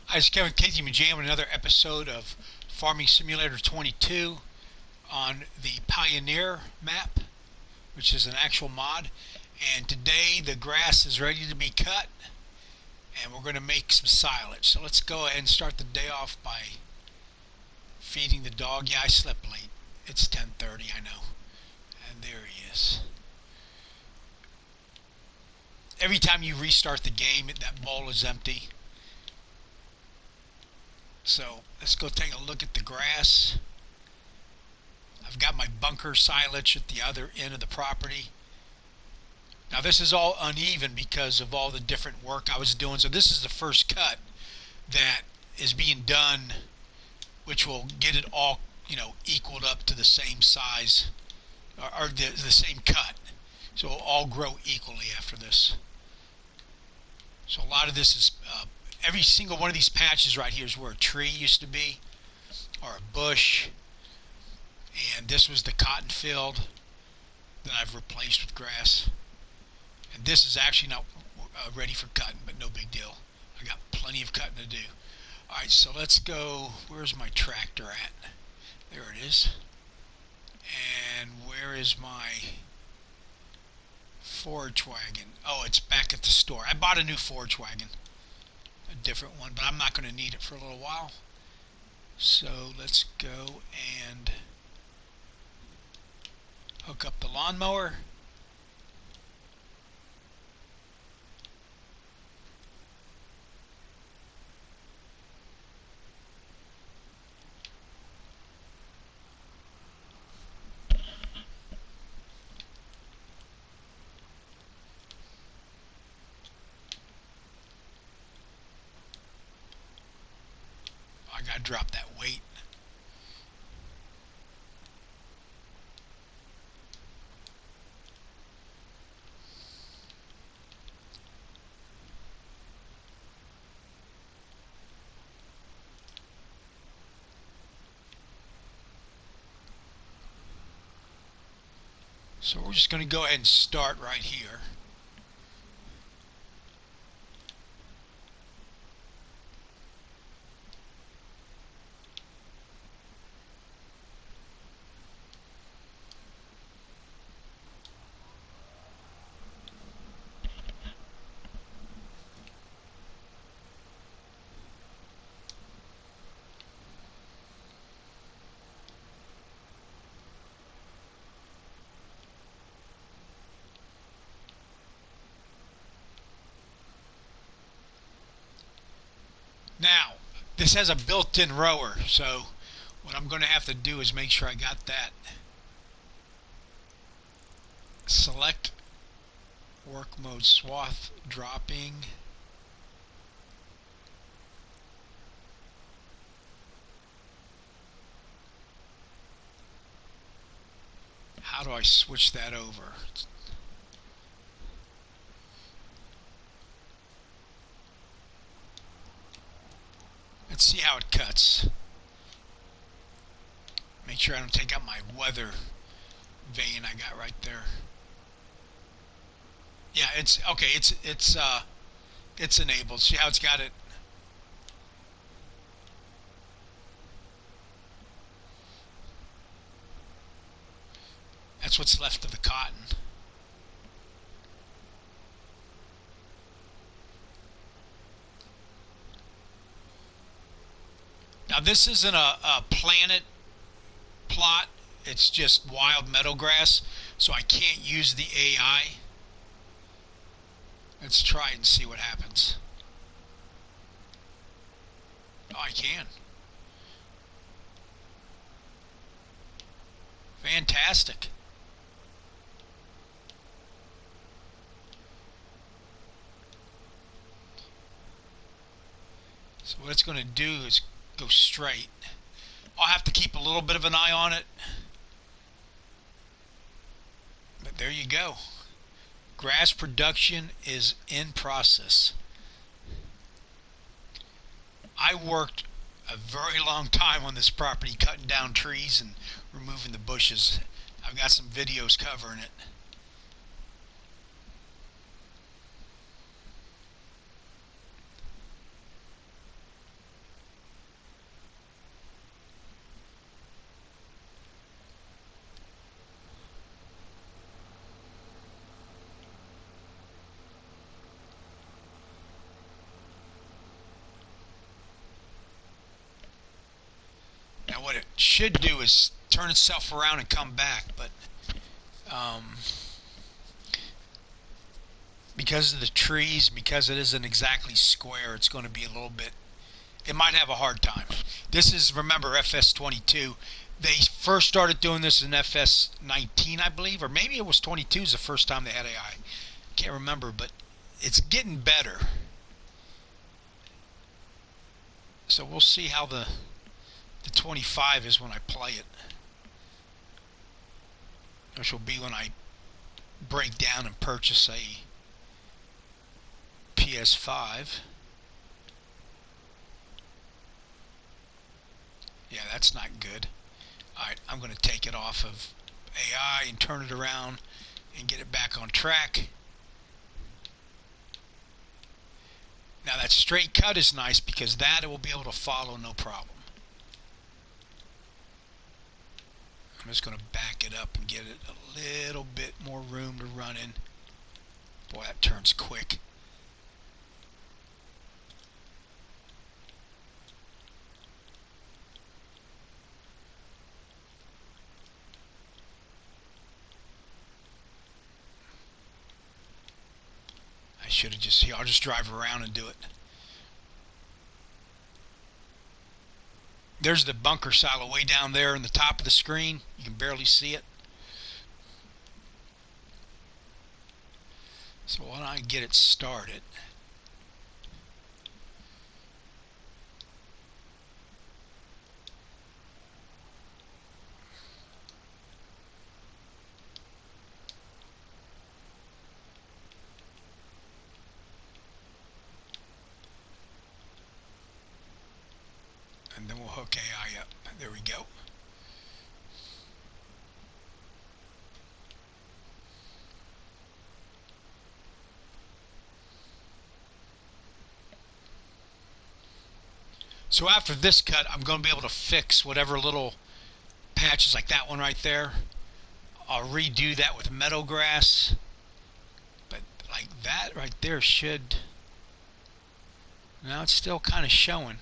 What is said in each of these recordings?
Hi, it's Kevin Casey Jam with another episode of Farming Simulator 22 on the Pioneer map, which is an actual mod. And today the grass is ready to be cut, and we're going to make some silage. So let's go ahead and start the day off by feeding the dog. Yeah, I slept late. It's 10:30, I know. And there he is. Every time you restart the game, that bowl is empty. So let's go take a look at the grass. I've got my bunker silage at the other end of the property. Now this is all uneven because of all the different work I was doing. So this is the first cut that is being done, which will get it all, equaled up to the same size or the same cut. So it'll all grow equally after this. So a lot of this is every single one of these patches right here is where a tree used to be or a bush. And this was the cotton field that I've replaced with grass. And this is actually not ready for cutting, but no big deal. I got plenty of cutting to do. Alright, so let's go. Where's my tractor at? There it is. And where is my forage wagon? Oh, it's back at the store. I bought a new forage wagon. A different one, but I'm not going to need it for a little while. So let's go and hook up the lawnmower. I gotta drop that weight. So we're just going to go ahead and start right here. Now, this has a built-in rower, so what I'm going to have to do is make sure I got that. Select work mode swath dropping. How do I switch that over? Let's see how it cuts. Make sure I don't take out my weather vein I got right there. Yeah, it's okay. It's enabled. See how it's got it. That's what's left of the cotton. Now this isn't a planet plot. It's just wild meadow grass, so I can't use the AI. Let's try it and see what happens. Oh, I can. Fantastic. So what it's going to do is go straight. I'll have to keep a little bit of an eye on it. But there you go. Grass production is in process. I worked a very long time on this property, cutting down trees and removing the bushes. I've got some videos covering it. should do is turn itself around and come back, but because of the trees, because it isn't exactly square, it's going to be a little bit, it might have a hard time. This is, remember, FS22. They first started doing this in FS19, I believe, or maybe it was 22 is the first time they had AI. Can't remember, but it's getting better. So we'll see how the 25 is when I play it, which will be when I break down and purchase a PS5. Yeah, that's not good. Alright, I'm going to take it off of AI and turn it around and get it back on track. Now that straight cut is nice because that it will be able to follow no problem. I'm just going to back it up and get it a little bit more room to run in. Boy, that turns quick. I should have just, I'll just drive around and do it. There's the bunker silo way down there in the top of the screen. You can barely see it. So why don't I get it started? And then we'll hook AI up. There we go. So after this cut, I'm going to be able to fix whatever little patches like that one right there. I'll redo that with meadow grass. But like that right there should... Now it's still kind of showing.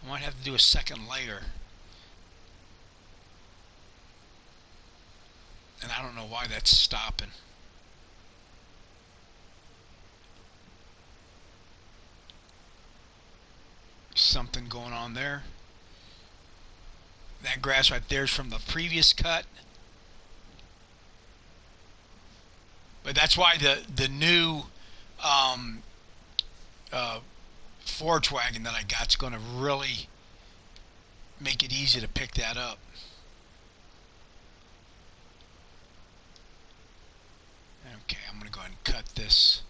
I might have to do a second layer. And I don't know why that's stopping. Something going on there. That grass right there is from the previous cut. But that's why the new forage wagon that I got is going to really make it easy to pick that up. Okay, I'm going to go ahead and cut this.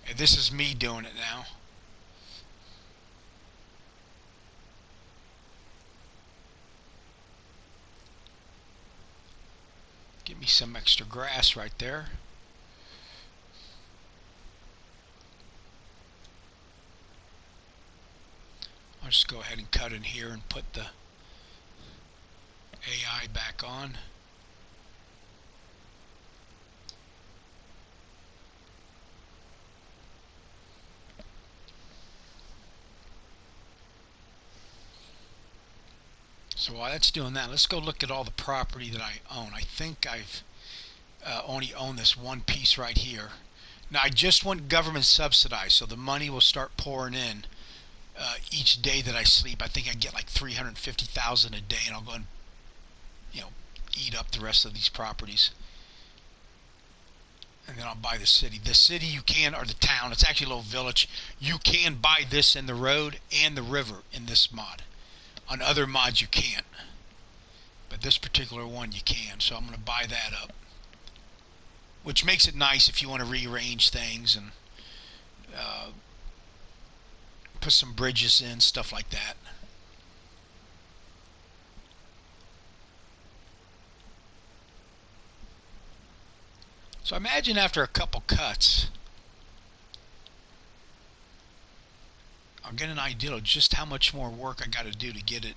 And this is me doing it now. Give me some extra grass right there. I'll just go ahead and cut in here and put the AI back on. So while that's doing that, let's go look at all the property that I own. I think I've only owned this one piece right here. Now I just went government subsidized, so the money will start pouring in each day that I sleep. I think I get like $350,000 a day, and I'll go and eat up the rest of these properties. And then I'll buy the city. The city you can, or the town, it's actually a little village. You can buy this in the road and the river in this mod. On other mods you can't, but this particular one you can, so I'm going to buy that up, which makes it nice if you want to rearrange things and put some bridges in, stuff like that. So imagine after a couple cuts, I'll get an idea of just how much more work I got to do to get it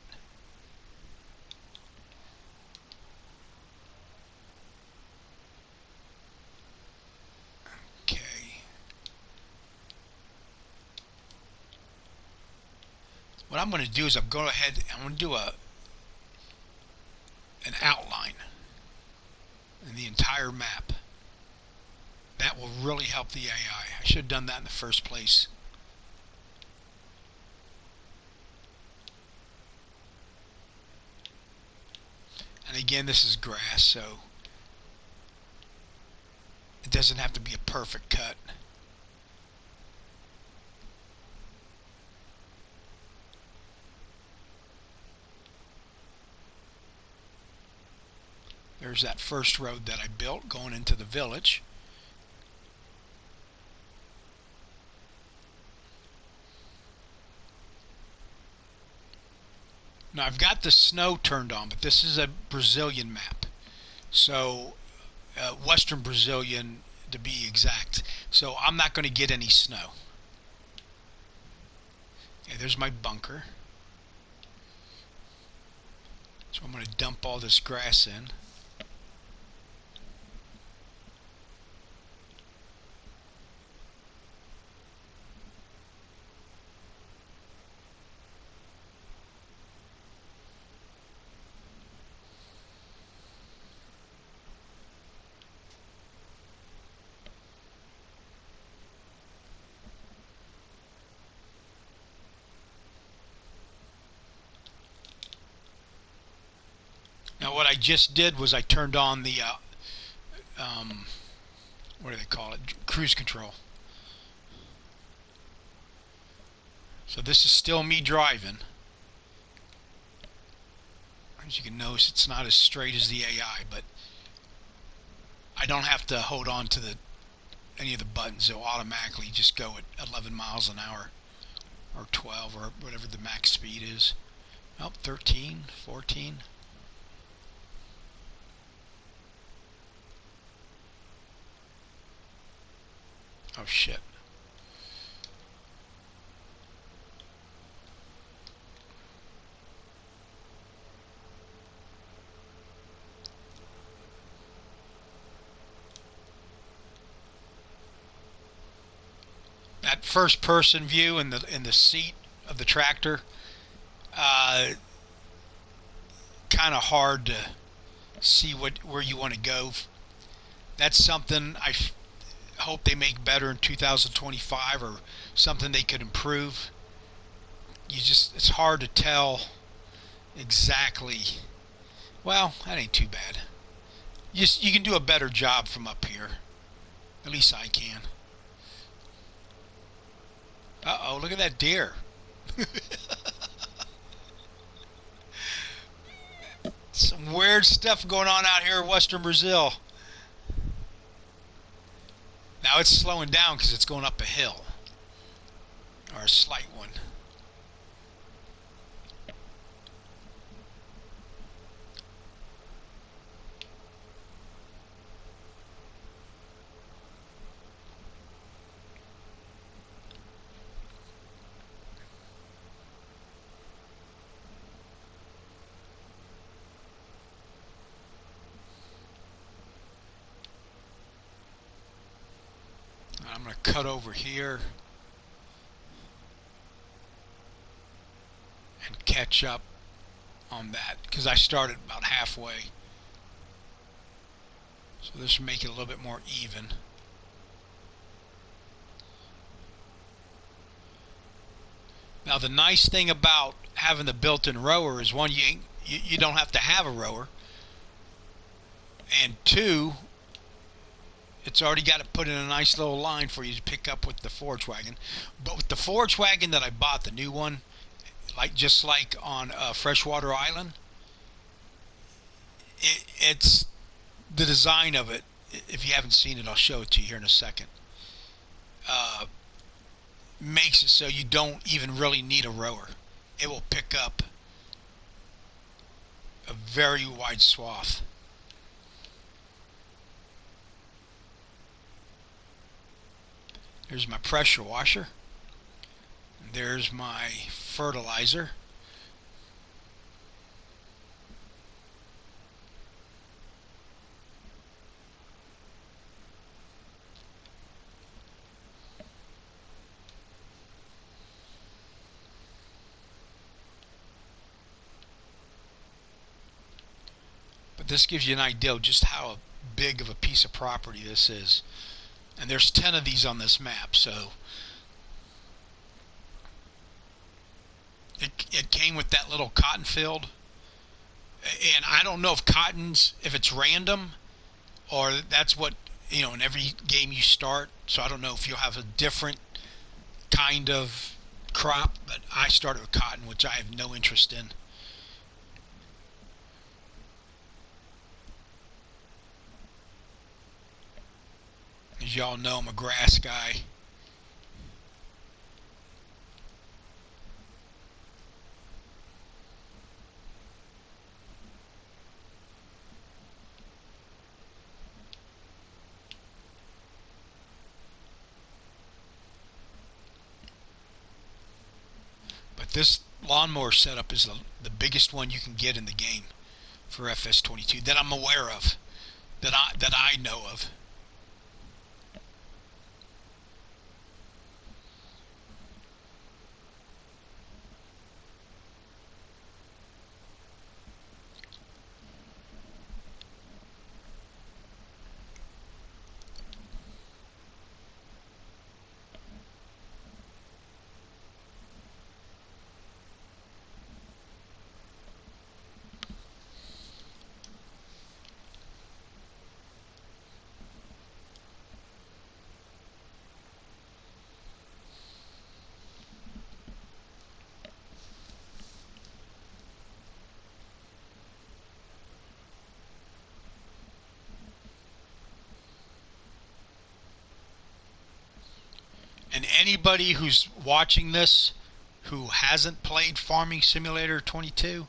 What I'm going to do is I'm going to do an outline in the entire map. That will really help the AI. I should have done that in the first place. And again, this is grass, so it doesn't have to be a perfect cut. There's that first road that I built going into the village. Now I've got the snow turned on, but this is a Brazilian map. So, Western Brazilian to be exact. So I'm not going to get any snow. Okay, there's my bunker. So I'm going to dump all this grass in. Now what I just did was I turned on the what do they call it? Cruise control. So this is still me driving. As you can notice, it's not as straight as the AI, but I don't have to hold on to any of the buttons. They'll automatically just go at 11 miles an hour or 12 or whatever the max speed is. Oh, 13, 14. Oh shit. That first person view in the seat of the tractor, kind of hard to see where you want to go. That's something I hope they make better in 2025, or something they could improve. It's hard to tell exactly. Well, that ain't too bad. You can do a better job from up here. At least I can. Uh-oh, look at that deer. Some weird stuff going on out here in Western Brazil. Now it's slowing down because it's going up a hill. Or a slight one. I'm going to cut over here and catch up on that because I started about halfway. So this should make it a little bit more even. Now the nice thing about having the built-in rower is, one, you don't have to have a rower, and two, it's already got it put in a nice little line for you to pick up with the forage wagon. But with the forage wagon that I bought, the new one, just like on Freshwater Island, it's the design of it. If you haven't seen it, I'll show it to you here in a second. Makes it so you don't even really need a rower. It will pick up a very wide swath. There's my pressure washer. There's my fertilizer. this gives you an idea of just how big of a piece of property this is. And there's 10 of these on this map, so it came with that little cotton field. And I don't know if it's random or that's what, in every game you start. So I don't know if you'll have a different kind of crop, but I started with cotton, which I have no interest in. As y'all know, I'm a grass guy. But this lawnmower setup is the biggest one you can get in the game for FS22 that I'm aware of, that I know of. And anybody who's watching this who hasn't played Farming Simulator 22,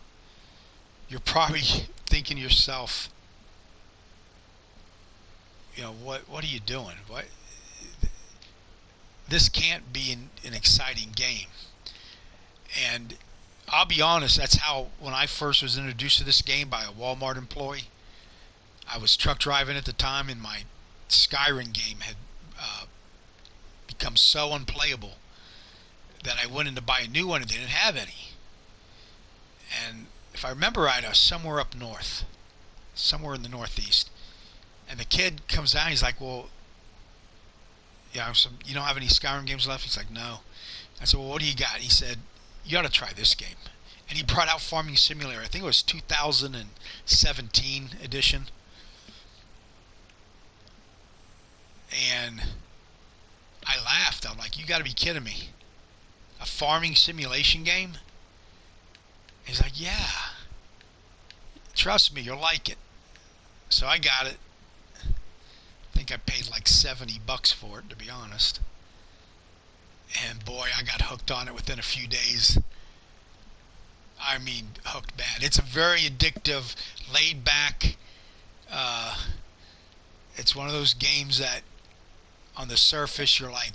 you're probably thinking to yourself, what are you doing? This can't be an exciting game. And I'll be honest, that's how, when I first was introduced to this game by a Walmart employee, I was truck driving at the time, and my Skyrim game had become so unplayable that I went in to buy a new one and they didn't have any. And if I remember right, I was somewhere up north, somewhere in the Northeast, and the kid comes down, he's like, well, yeah, you don't have any Skyrim games left? He's like, no. I said, well, what do you got? He said, you ought to try this game. And he brought out Farming Simulator. I think it was 2017 edition. And I laughed. I'm like, you got to be kidding me. A farming simulation game? He's like, yeah. Trust me, you'll like it. So I got it. I think I paid like $70 for it, to be honest. And boy, I got hooked on it within a few days. I mean, hooked bad. It's a very addictive, laid back. It's one of those games that on the surface you're like,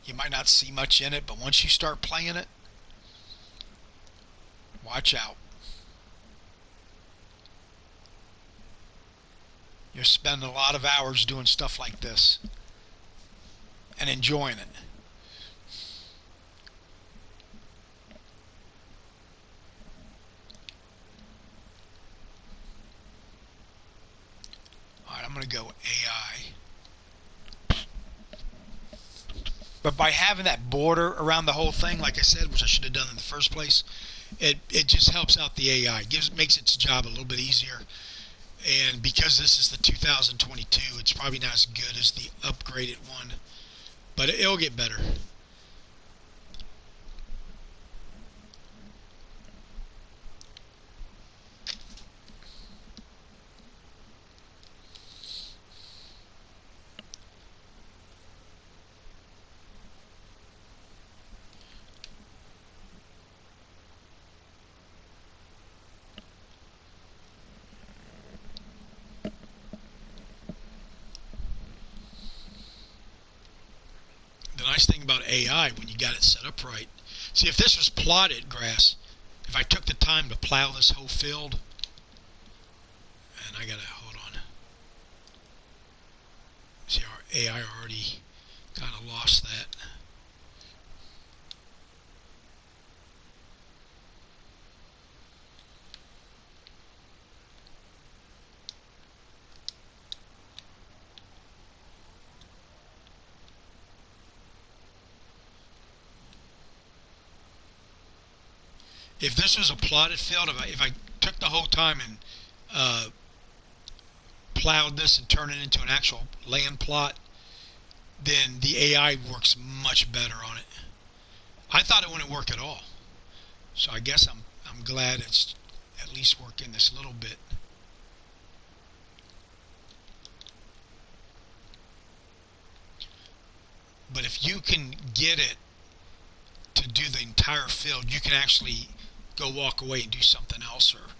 you might not see much in it, but once you start playing it, watch out. You're spending a lot of hours doing stuff like this and enjoying it. Alright, I'm going to go AI. But by having that border around the whole thing, like I said, which I should have done in the first place, it just helps out the AI. Makes its job a little bit easier. And because this is the 2022, it's probably not as good as the upgraded one, but it'll get better. The nice thing about AI, when you got it set up right, see, if this was plotted grass, if I took the time to plow this whole field, and I gotta, hold on, see, our AI already kind of lost that. If this was a plotted field, if I took the whole time and uh, plowed this and turned it into an actual land plot, then the AI works much better on it. I thought it wouldn't work at all, so I guess I'm glad it's at least working this little bit. But if you can get it to do the entire field, you can actually go walk away and do something else, or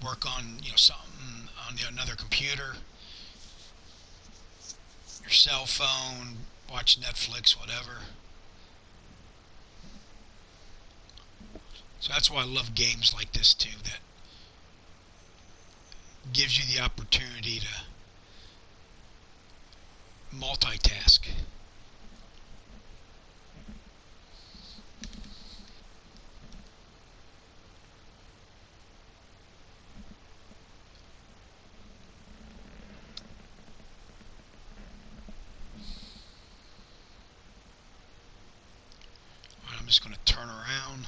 work on something on another computer, your cell phone, watch Netflix, whatever. So that's why I love games like this too, that gives you the opportunity to multitask. All right, I'm just going to turn around.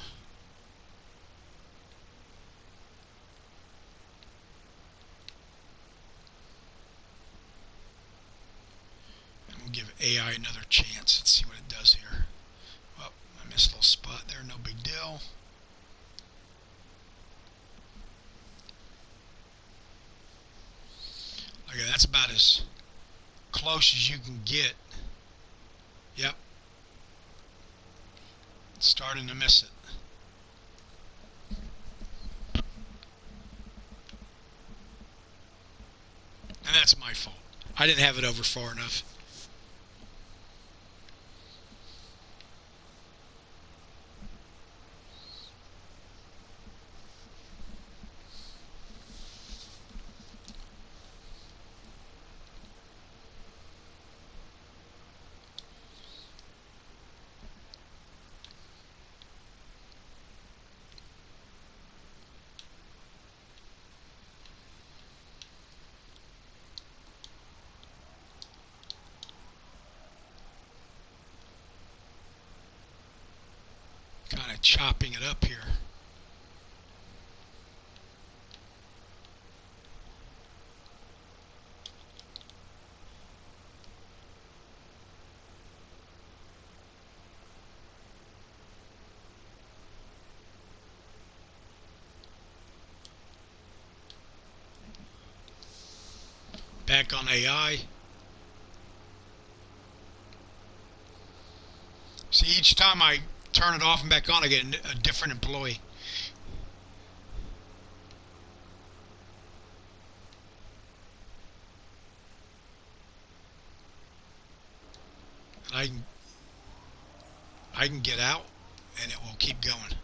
We'll give AI another chance. Let's see what it does here. Well, I missed a little spot there. No big deal. Okay, that's about as close as you can get. Yep. It's starting to miss it. And that's my fault. I didn't have it over far enough. Kind of chopping it up here. Back on AI. See, each time I turn it off and back on, I get a different employee. And I can get out, and it will keep going.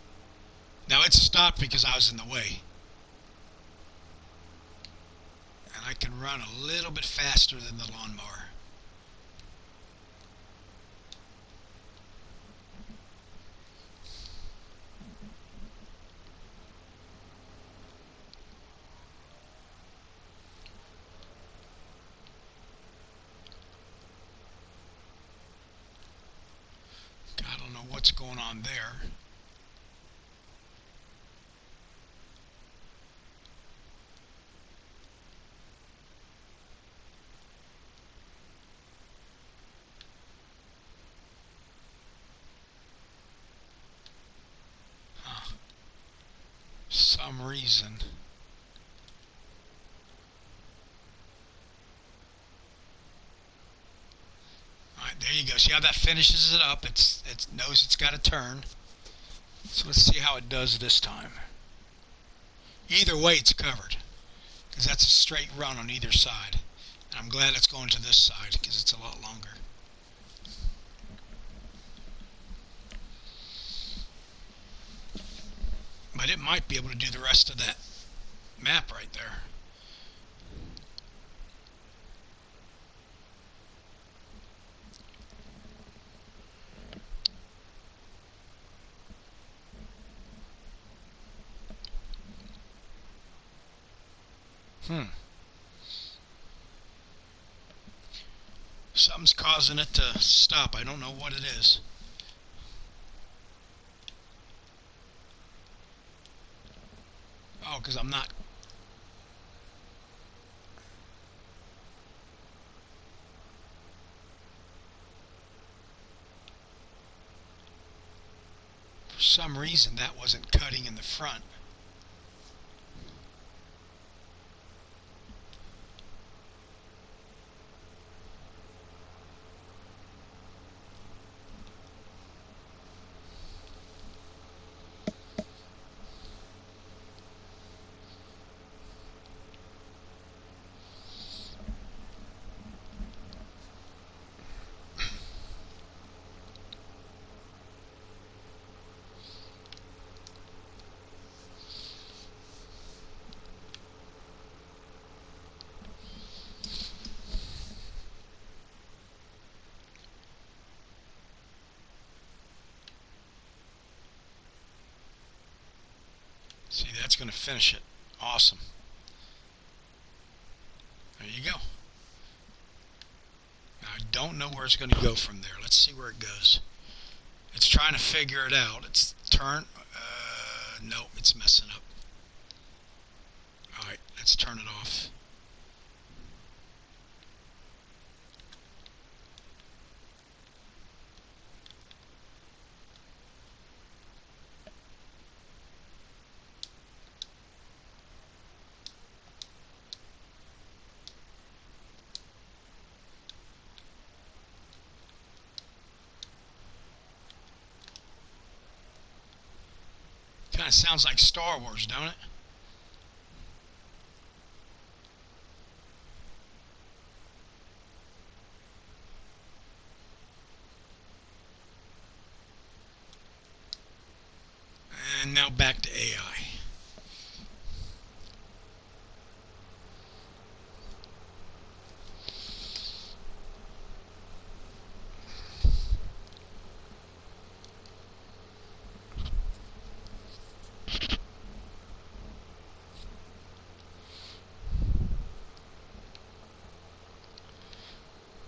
Now it's stopped because I was in the way. And I can run a little bit faster than the lawnmower. I don't know what's going on there. Some reason. Alright, there you go. See how that finishes it up? It knows it's got to turn. So let's see how it does this time. Either way, it's covered, because that's a straight run on either side. And I'm glad it's going to this side, because it's a lot longer. But it might be able to do the rest of that map right there. Something's causing it to stop. I don't know what it is. Oh, because I'm not. For some reason, that wasn't cutting in the front. See, that's going to finish it. Awesome. There you go. Now, I don't know where it's going to go from there. Let's see where it goes. It's trying to figure it out. It's no, it's messing up. Alright, let's turn it off. Kind of sounds like Star Wars, don't it? And now back to AI.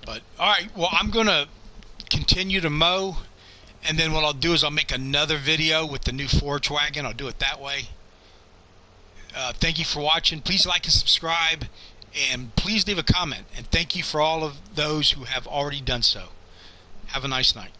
But, alright, well, I'm going to continue to mow, and then what I'll do is I'll make another video with the new forage wagon. I'll do it that way. Thank you for watching. Please like and subscribe, and please leave a comment. And thank you for all of those who have already done so. Have a nice night.